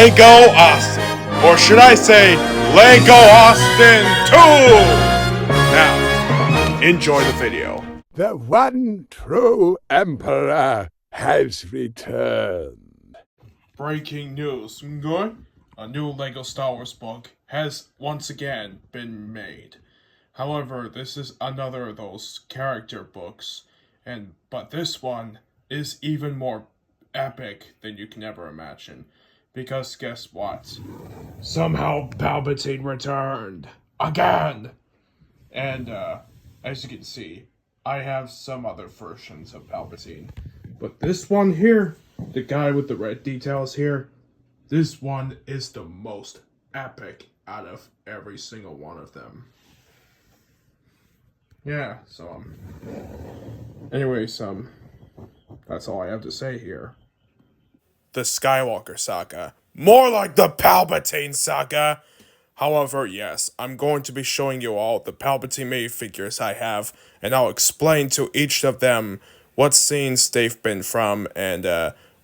Lego Austin. Or should I say, Lego Austin 2! Now, enjoy the video. The one true Emperor has returned. Breaking news, good? A new Lego Star Wars book has once again been made. However, this is another of those character books, but this one is even more epic than you can ever imagine. Because guess what? Somehow Palpatine returned. Again! And, as you can see, I have some other versions of Palpatine. But this one here, the guy with the red details here, this one is the most epic out of every single one of them. Yeah, so, anyways, that's all I have to say here. The Skywalker Saga. More like the Palpatine Saga! However, yes, I'm going to be showing you all the Palpatine made figures I have, and I'll explain to each of them what scenes they've been from, and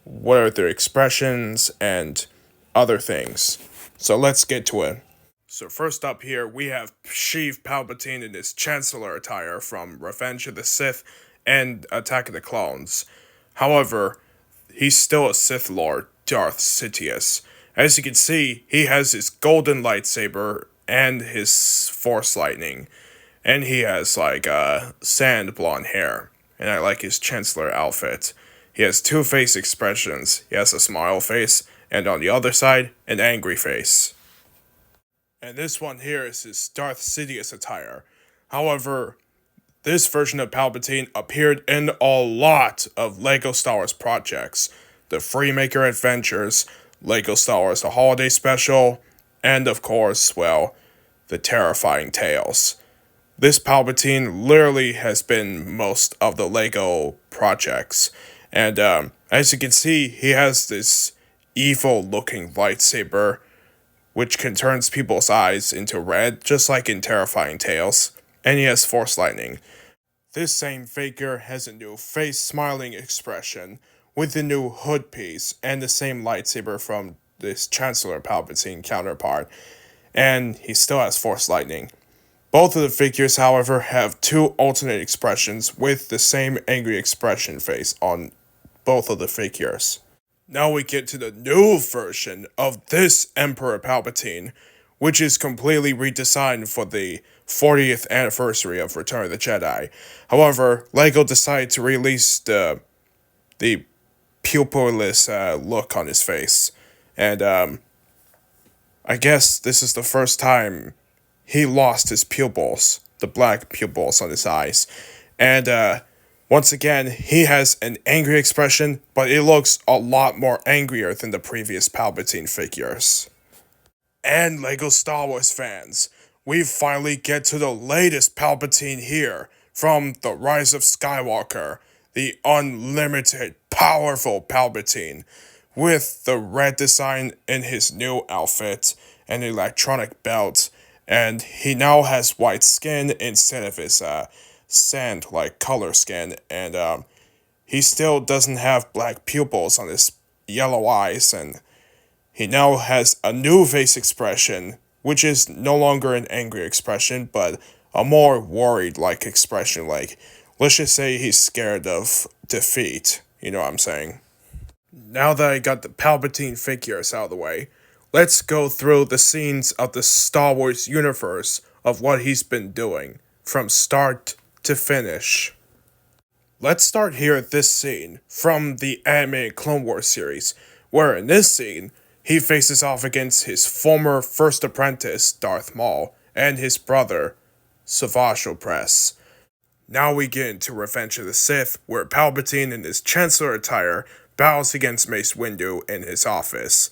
what are their expressions, and other things. So let's get to it. So first up here, we have Sheev Palpatine in his Chancellor attire from Revenge of the Sith and Attack of the Clones. However, he's still a Sith Lord, Darth Sidious. As you can see, he has his golden lightsaber and his Force lightning. And he has, sand blonde hair. And I like his Chancellor outfit. He has two face expressions. He has a smile face, and on the other side, an angry face. And this one here is his Darth Sidious attire. However, this version of Palpatine appeared in a lot of LEGO Star Wars projects. The Freemaker Adventures, LEGO Star Wars The Holiday Special, and of course, well, the Terrifying Tales. This Palpatine literally has been most of the LEGO projects. And as you can see, he has this evil-looking lightsaber, which can turn people's eyes into red, just like in Terrifying Tales. And he has Force lightning. This same figure has a new face-smiling expression, with the new hood piece, and the same lightsaber from this Chancellor Palpatine counterpart. And he still has Force lightning. Both of the figures, however, have two alternate expressions with the same angry expression face on both of the figures. Now we get to the new version of this Emperor Palpatine, which is completely redesigned for the 40th anniversary of Return of the Jedi. However, LEGO decided to release the pupilless look on his face. And I guess this is the first time he lost his pupils, the black pupils on his eyes. And once again, he has an angry expression, but it looks a lot more angrier than the previous Palpatine figures. And LEGO Star Wars fans, we finally get to the latest Palpatine here, from The Rise of Skywalker, the unlimited, powerful Palpatine, with the red design in his new outfit, and electronic belt, and he now has white skin instead of his sand-like color skin, and he still doesn't have black pupils on his yellow eyes, and he now has a new face expression, which is no longer an angry expression, but a more worried-like expression, like, let's just say he's scared of defeat, you know what I'm saying? Now that I got the Palpatine figures out of the way, let's go through the scenes of the Star Wars universe of what he's been doing, from start to finish. Let's start here at this scene from the animated Clone Wars series, where in this scene, he faces off against his former first apprentice, Darth Maul, and his brother, Savage Opress. Now we get into Revenge of the Sith, where Palpatine in his Chancellor attire battles against Mace Windu in his office.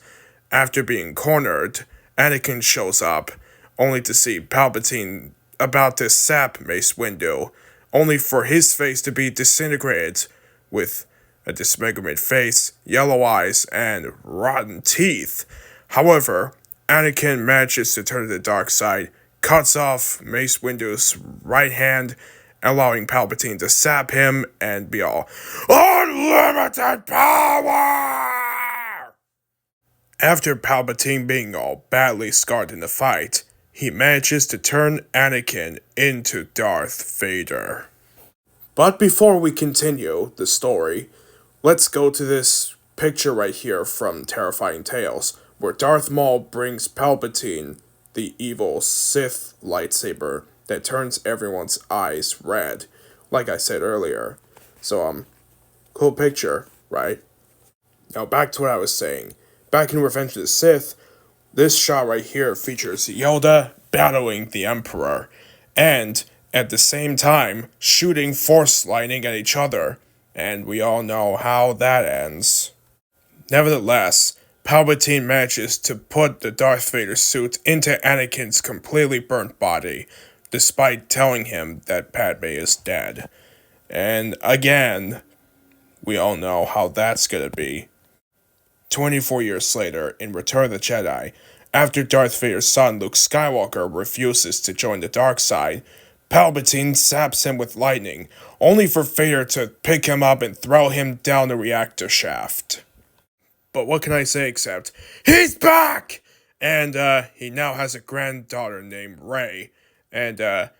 After being cornered, Anakin shows up, only to see Palpatine about to sap Mace Windu, only for his face to be disintegrated, with a dismembered face, yellow eyes, and rotten teeth. However, Anakin manages to turn to the dark side, cuts off Mace Windu's right hand, allowing Palpatine to sap him and be all, "Unlimited power!" After Palpatine being all badly scarred in the fight, he manages to turn Anakin into Darth Vader. But before we continue the story, let's go to this picture right here from Terrifying Tales, where Darth Maul brings Palpatine the evil Sith lightsaber that turns everyone's eyes red, like I said earlier. So, cool picture, right? Now back to what I was saying. Back in Revenge of the Sith, this shot right here features Yoda battling the Emperor, and at the same time shooting Force lightning at each other, and we all know how that ends. Nevertheless, Palpatine manages to put the Darth Vader suit into Anakin's completely burnt body, despite telling him that Padme is dead. And again, we all know how that's gonna be. 24 years later, in Return of the Jedi, after Darth Vader's son Luke Skywalker refuses to join the dark side, Palpatine zaps him with lightning, only for Vader to pick him up and throw him down the reactor shaft. But what can I say except, he's back! And he now has a granddaughter named Rey, and at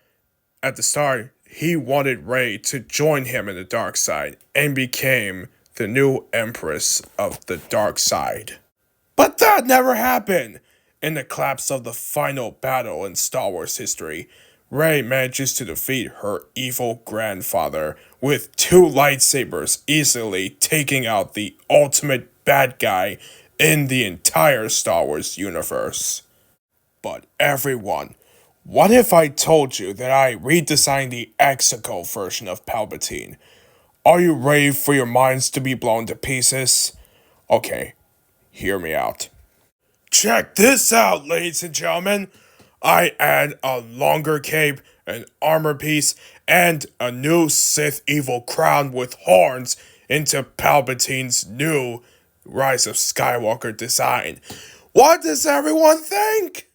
the start, he wanted Rey to join him in the dark side, and became the new Empress of the dark side. But that never happened! In the collapse of the final battle in Star Wars history, Rey manages to defeat her evil grandfather with 2 lightsabers, easily taking out the ultimate bad guy in the entire Star Wars universe. But everyone, what if I told you that I redesigned the Exegol version of Palpatine? Are you ready for your minds to be blown to pieces? Okay, hear me out. Check this out, ladies and gentlemen. I add a longer cape, an armor piece, and a new Sith evil crown with horns into Palpatine's new Rise of Skywalker design. What does everyone think?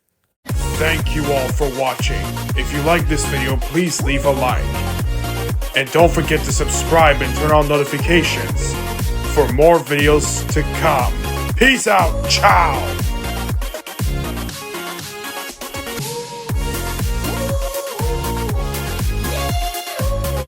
Thank you all for watching. If you like this video, please leave a like. And don't forget to subscribe and turn on notifications for more videos to come. Peace out, ciao!